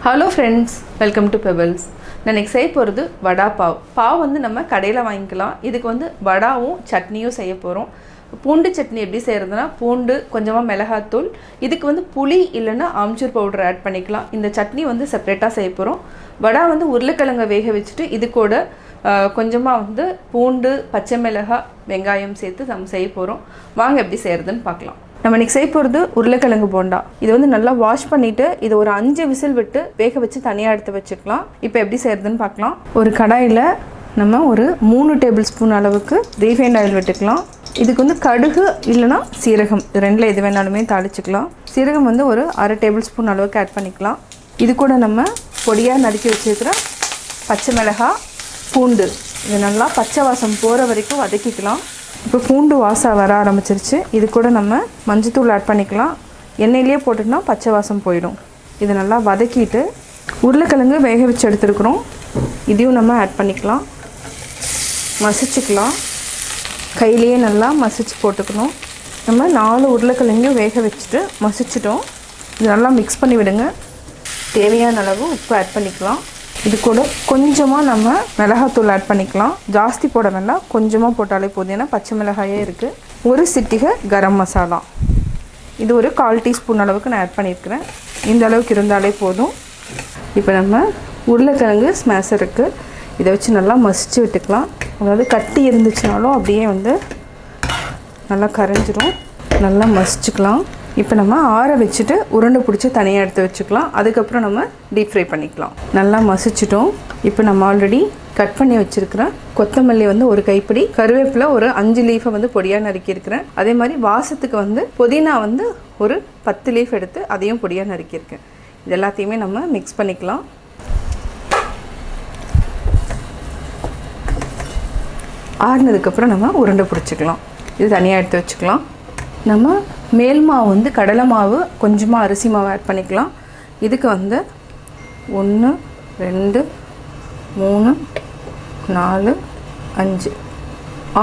Hello friends, welcome to Pebbles. நான் இன்னைக்கு செய்ய போகிறது வடா பாவ். பாவ் வந்து நம்ம கடையில் வாங்கிக்கலாம். இதுக்கு வந்து வடாவும் சட்னியும் செய்ய போகிறோம். பூண்டு சட்னி எப்படி செய்கிறதுனா பூண்டு கொஞ்சமாக மிளகாத்தூள், இதுக்கு வந்து புளி இல்லைன்னா ஆம்ச்சூர் பவுடர் ஆட் பண்ணிக்கலாம். இந்த சட்னி வந்து செப்பரேட்டாக செய்ய போகிறோம். வடா வந்து உருளைக்கிழங்கை வேக வச்சுட்டு இது கூட கொஞ்சமாக வந்து பூண்டு, பச்சை மிளகாய், வெங்காயம் சேர்த்து நம்ம செய்ய போகிறோம். வாங்க எப்படி செய்கிறதுன்னு பார்க்கலாம். நம்ம இன்றைக்கி செய்ய போகிறது உருளைக்கிழங்கு போண்டா. இது வந்து நல்லா வாஷ் பண்ணிவிட்டு இது ஒரு 5 விசில் விட்டு வேக வச்சு தனியாக எடுத்து வச்சுக்கலாம். இப்போ எப்படி செய்கிறதுன்னு பார்க்கலாம். ஒரு கடாயில் நம்ம ஒரு 3 டேபிள் ஸ்பூன் அளவுக்கு ரீஃபைண்ட் ஆயில் விட்டுக்கலாம். இதுக்கு வந்து கடுகு இல்லைனா சீரகம் ரெண்டில் எது வேணாலுமே தாளிச்சிக்கலாம். சீரகம் வந்து ஒரு 1/2 டேபிள் ஸ்பூன் அளவுக்கு ஆட் பண்ணிக்கலாம். இது கூட நம்ம பொடியாக நறுக்கி வச்சுருக்கிற பச்சை மிளகாய், பூண்டு இது நல்லா பச்சை வாசம் போகிற வரைக்கும் வதக்கிக்கலாம். இப்போ பூண்டு வாசம் வர ஆரம்பிச்சிருச்சு. இது கூட நம்ம மஞ்சத்தூள் ஆட் பண்ணிக்கலாம். எண்ணெயிலே போட்டுட்டோம்னா பச்சை வாசம் போயிடும். இது நல்லா வதக்கிட்டு உருளைக்கிழங்கு வேக வச்சு எடுத்துருக்குறோம். இதையும் நம்ம ஆட் பண்ணிக்கலாம். மசிச்சுக்கலாம். கையிலேயே நல்லா மசிச்சு போட்டுக்கணும். நம்ம 4 உருளைக்கிழங்கையும் வேக வச்சுட்டு மசிச்சிட்டோம். இது நல்லா மிக்ஸ் பண்ணி விடுங்க. தேவையான அளவு உப்பு ஆட் பண்ணிக்கலாம். இது கூட கொஞ்சமாக நம்ம மிளகாத்தூள் ஆட் பண்ணிக்கலாம். ஜாஸ்தி போட வேண்டாம், கொஞ்சமாக போட்டாலே போதும், ஏன்னா பச்சை மிளகாயே இருக்குது. ஒரு சிட்டிகை கரம் மசாலா, இது ஒரு 1/4 டீஸ்பூன் அளவுக்கு நான் ஆட் பண்ணியிருக்கிறேன். இந்த அளவுக்கு இருந்தாலே போதும். இப்போ நம்ம உருளைக்கிழங்கு ஸ்மேஷருக்கு இதை வச்சு நல்லா மசிச்சு விட்டுக்கலாம். அதாவது கட்டி இருந்துச்சுனாலும் அப்படியே வந்து நல்லா கரைஞ்சிரும். நல்லா மசிச்சுக்கலாம். இப்போ நம்ம ஆற வச்சுட்டு உருண்டை பிடிச்சி தனியாக எடுத்து வச்சுக்கலாம். அதுக்கப்புறம் நம்ம டீப் ஃப்ரை பண்ணிக்கலாம். நல்லா மசிச்சிட்டோம். இப்போ நம்ம ஆல்ரெடி கட் பண்ணி வச்சுருக்கிறேன் கொத்தமல்லி வந்து ஒரு கைப்பிடி, கருவேப்பிலை ஒரு 5 லீஃபை வந்து பொடியாக நறுக்கியிருக்கிறேன். அதே மாதிரி வாசத்துக்கு வந்து புதினா வந்து ஒரு 10 லீஃப் எடுத்து அதையும் பொடியாக நறுக்கியிருக்கேன். இது எல்லாத்தையுமே நம்ம மிக்ஸ் பண்ணிக்கலாம். ஆறுனதுக்கப்புறம் நம்ம உருண்டை பிடிச்சிக்கலாம். இது தனியாக எடுத்து வச்சுக்கலாம். நம்ம மேல் மாவு வந்து கடலை மாவு, கொஞ்சமாக அரிசி மாவு ஆட் பண்ணிக்கலாம். இதுக்கு வந்து 1 2 3 4 5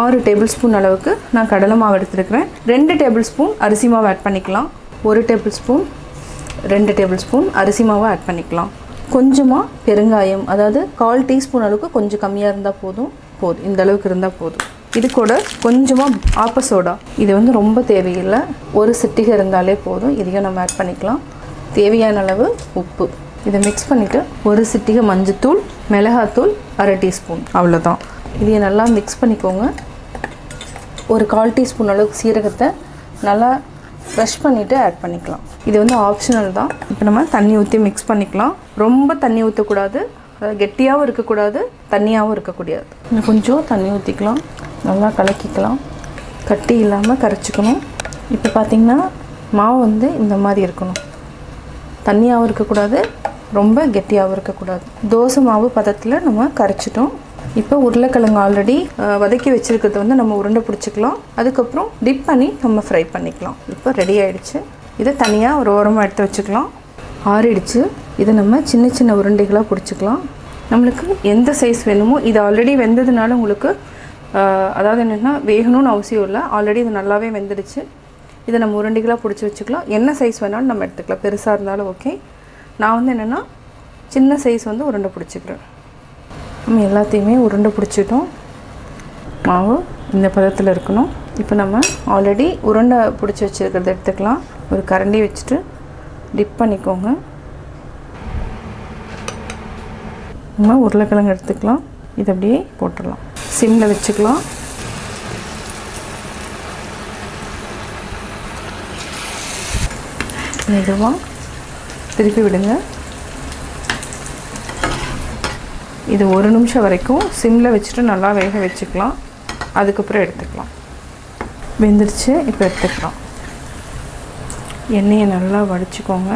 6 டேபிள் ஸ்பூன் அளவுக்கு நான் கடலை மாவு எடுத்துருக்கிறேன். 2 டேபிள் ஸ்பூன் அரிசி மாவு ஆட் பண்ணிக்கலாம். 1 டேபிள் ஸ்பூன் 2 டேபிள் ஸ்பூன் அரிசி மாவு ஆட் பண்ணிக்கலாம். கொஞ்சமாக பெருங்காயம், அதாவது 1/4 டீஸ்பூன் அளவுக்கு கொஞ்சம் கம்மியாக இருந்தால் போதும். இந்த அளவுக்கு இருந்தால் போதும். இது கூட கொஞ்சமாக ஆப்ப சோடா, இது வந்து ரொம்ப தேவையில்லை, ஒரு சிட்டிகை இருந்தாலே போதும். இதையும் நம்ம ஆட் பண்ணிக்கலாம். தேவையான அளவு உப்பு. இதை மிக்ஸ் பண்ணிவிட்டு ஒரு சிட்டிகை மஞ்சத்தூள், மிளகாத்தூள் 1/2 டீஸ்பூன், அவ்வளோதான். இதையை நல்லா மிக்ஸ் பண்ணிக்கோங்க. ஒரு 1/4 டீஸ்பூன் அளவுக்கு சீரகத்தை நல்லா க்ரஷ் பண்ணிவிட்டு ஆட் பண்ணிக்கலாம். இது வந்து ஆப்ஷனல் தான். இப்போ நம்ம தண்ணி ஊற்றி மிக்ஸ் பண்ணிக்கலாம். ரொம்ப தண்ணி ஊற்றக்கூடாது, கெட்டியாகவும் இருக்கக்கூடாது, தண்ணியாகவும் இருக்கக்கூடாது. இன்னும் கொஞ்சம் தண்ணி ஊற்றிக்கலாம். நல்லா கலக்கிக்கலாம். கட்டி இல்லாமல் கரைச்சிக்கணும். இப்போ பார்த்திங்கன்னா மாவு வந்து இந்த மாதிரி இருக்கணும். தண்ணியாகவும் இருக்கக்கூடாது, ரொம்ப கெட்டியாகவும் இருக்கக்கூடாது. தோசை மாவு பதத்தில் நம்ம கரைச்சிட்டோம். இப்போ உருளைக்கிழங்கு ஆல்ரெடி வதக்கி வச்சுருக்கிறத வந்து நம்ம உருண்டை பிடிச்சிக்கலாம். அதுக்கப்புறம் டிப் பண்ணி நம்ம ஃப்ரை பண்ணிக்கலாம். இப்போ ரெடி ஆகிடுச்சு. இதை தனியாக ஒரு ஓரமாக எடுத்து வச்சுக்கலாம். ஆறிடுச்சு. இதை நம்ம சின்ன சின்ன உருண்டைகளாக பிடிச்சிக்கலாம். நம்மளுக்கு எந்த சைஸ் வேணுமோ, இது ஆல்ரெடி வெந்ததுனால உங்களுக்கு அதாவது என்னென்னா வேகணும்னு அவசியம் இல்லை. ஆல்ரெடி இது நல்லாவே வெந்துடுச்சு. இதை நம்ம உருண்டைகளாக பிடிச்சி வச்சுக்கலாம். என்ன சைஸ் வேணாலும் நம்ம எடுத்துக்கலாம். பெருசாக இருந்தாலும் ஓகே. நான் வந்து என்னென்னா சின்ன சைஸ் வந்து உருண்டை பிடிச்சிக்கிறேன். நம்ம எல்லாத்தையுமே உருண்டை பிடிச்சிட்டோம். மாவு இந்த பதத்தில் இருக்கணும். இப்போ நம்ம ஆல்ரெடி உருண்டை பிடிச்சி வச்சுருக்கிறத எடுத்துக்கலாம். ஒரு கரண்டி வச்சுட்டு டிப் பண்ணிக்கோங்க. நம்ம உருளைக்கிழங்கு எடுத்துக்கலாம். இது அப்படியே போட்டுடலாம். சிம்மில் வச்சுக்கலாம். மெதுவாக திருப்பி விடுங்க. இது 1 நிமிஷம் வரைக்கும் சிம்மில் வச்சுட்டு நல்லா வேக வச்சுக்கலாம். அதுக்கப்புறம் எடுத்துக்கலாம். வெந்துருச்சு. இப்போ எடுத்துக்கலாம். எண்ணெயை நல்லா வடிச்சுக்கோங்க.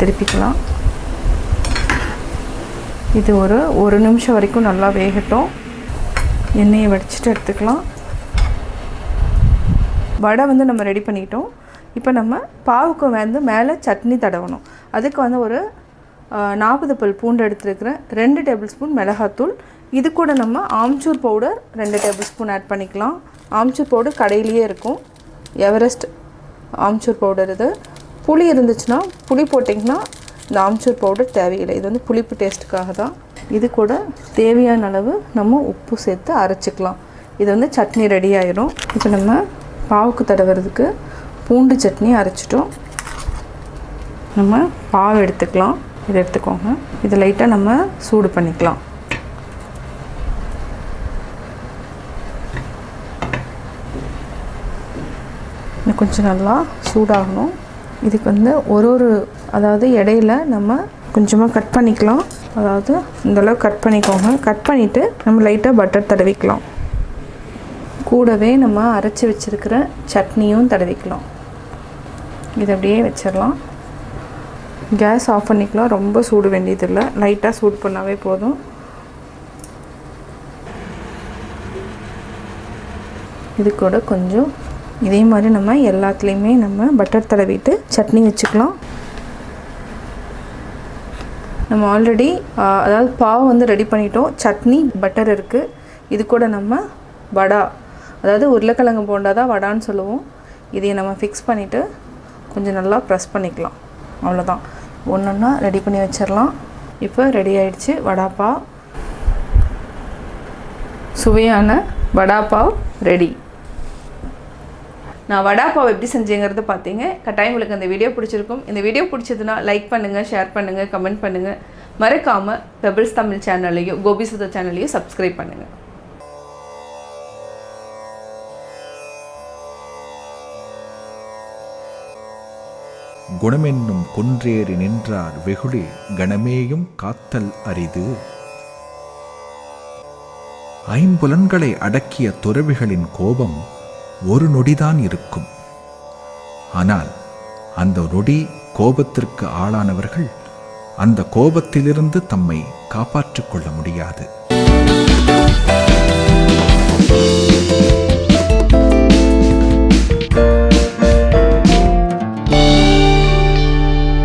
திருப்பிக்கலாம். இது ஒரு 1 நிமிஷம் வரைக்கும் நல்லா வேகட்டும். எண்ணெயை வடிச்சிட்டு எடுத்துக்கலாம். வடை வந்து நம்ம ரெடி பண்ணிட்டோம். இப்போ நம்ம பாவுக்கு வந்து மேலே சட்னி தடவணும். அதுக்கு வந்து ஒரு 40 பல் பூண்டு எடுத்துருக்கிறேன். 2 டேபிள் ஸ்பூன் மிளகாத்தூள், இது கூட நம்ம amchur powder 2 tablespoon add பண்ணிக்கலாம். ஆம்ச்சூர் பவுடர் கடையிலேயே இருக்கும், எவரெஸ்ட் ஆம்ச்சூர் பவுடர். இது புளி இருந்துச்சுன்னா புளி போட்டிங்கன்னா இந்த ஆம்ச்சூர் பவுடர் தேவையில்லை, இது வந்து புளிப்பு டேஸ்ட்டுக்காக தான். இது கூட தேவையான அளவு நம்ம உப்பு சேர்த்து அரைச்சிக்கலாம். இது வந்து சட்னி ரெடி ஆயிடும். இப்போ நம்ம பாவுக்கு தடவுறதுக்கு பூண்டு சட்னி அரைச்சிட்டோம். நம்ம பாவு எடுத்துக்கலாம். இதை எடுத்துக்கோங்க. இதை லைட்டாக நம்ம சூடு பண்ணிக்கலாம். இன்னும் கொஞ்சம் நல்லா சூடாகணும். இதுக்கு வந்து அதாவது இடையில நம்ம கொஞ்சமாக கட் பண்ணிக்கலாம். அதாவது இந்தளவு கட் பண்ணிக்கோங்க. கட் பண்ணிவிட்டு நம்ம லைட்டாக பட்டர் தடவிக்கலாம். கூடவே நம்ம அரைச்சி வச்சுருக்கிற சட்னியும் தடவிக்கலாம். இதை அப்படியே வச்சிடலாம். கேஸ் ஆஃப் பண்ணிக்கலாம். ரொம்ப சூடு வேண்டியதில்லை, லைட்டாக சூடு பண்ணாவே போதும். இது கூட கொஞ்சம் இதே மாதிரி நம்ம எல்லாத்துலேயுமே நம்ம பட்டர் தடவிட்டு சட்னி வச்சுக்கலாம். நம்ம ஆல்ரெடி அதாவது பாவு வந்து ரெடி பண்ணிட்டோம். சட்னி பட்டர் இருக்குது. இது கூட நம்ம வடா, அதாவது உருளைக்கிழங்கு போண்டா தான் வடான்னு சொல்லுவோம். இதையை நம்ம ஃபிக்ஸ் பண்ணிவிட்டு கொஞ்சம் நல்லா ப்ரெஸ் பண்ணிக்கலாம். அவ்வளோதான், ஒன்றா ரெடி பண்ணி வச்சிடலாம். இப்போ ரெடி ஆயிடுச்சு வடா பாவ். சுவையான வடா பாவ் ரெடி. நான் வடா பாவ் எப்படி செஞ்சேங்கிறத பார்த்தீங்க. கட்டாயம் உங்களுக்கு இந்த வீடியோ பிடிச்சிருக்கும். இந்த வீடியோ பிடிச்சதுன்னா லைக் பண்ணுங்கள், ஷேர் பண்ணுங்கள், கமெண்ட் பண்ணுங்கள். மறக்காமல் பெபிள்ஸ் தமிழ் சேனலையும் கோபி சுதா சேனலையும் சப்ஸ்கிரைப் பண்ணுங்கள். குணமென்னும் குன்றேறி நின்றார் வெகுளி கணமேயும் காத்தல் அரிது. ஐம்புலன்களை அடக்கிய துறவிகளின் கோபம் ஒரு நொடிதான் இருக்கும். ஆனால் அந்த நொடி கோபத்திற்கு ஆளானவர்கள் அந்த கோபத்திலிருந்து தம்மை காப்பாற்றிக் கொள்ள முடியாது.